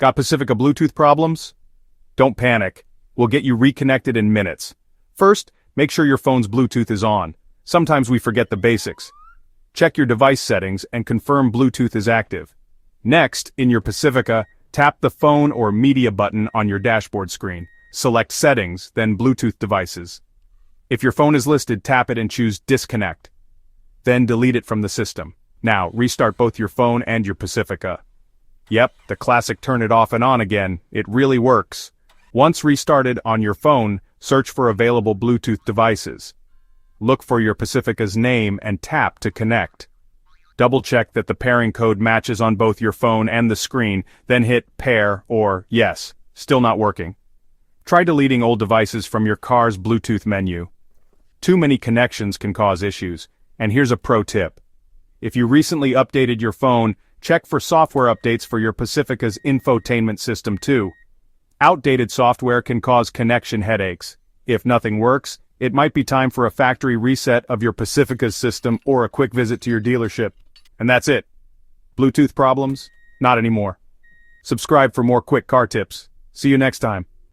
Got Pacifica Bluetooth problems? Don't panic. We'll get you reconnected in minutes. First, make sure your phone's Bluetooth is on. Sometimes we forget the basics. Check your device settings and confirm Bluetooth is active. Next, in your Pacifica, tap the phone or media button on your dashboard screen. Select Settings, then Bluetooth devices. If your phone is listed, tap it and choose Disconnect. Then delete it from the system. Now, restart both your phone and your Pacifica. Yep, the classic turn it off and on again. It really works. Once restarted on your phone, search for available Bluetooth devices. Look for your Pacifica's name and tap to connect. Double-check that the pairing code matches on both your phone and the screen, then hit Pair or Yes. Still not working. Try deleting old devices from your car's Bluetooth menu. Too many connections can cause issues, and here's a pro tip. If you recently updated your phone, check for software updates for your Pacifica's infotainment system too. Outdated software can cause connection headaches. If nothing works, it might be time for a factory reset of your Pacifica's system or a quick visit to your dealership. And that's it. Bluetooth problems? Not anymore. Subscribe for more quick car tips. See you next time.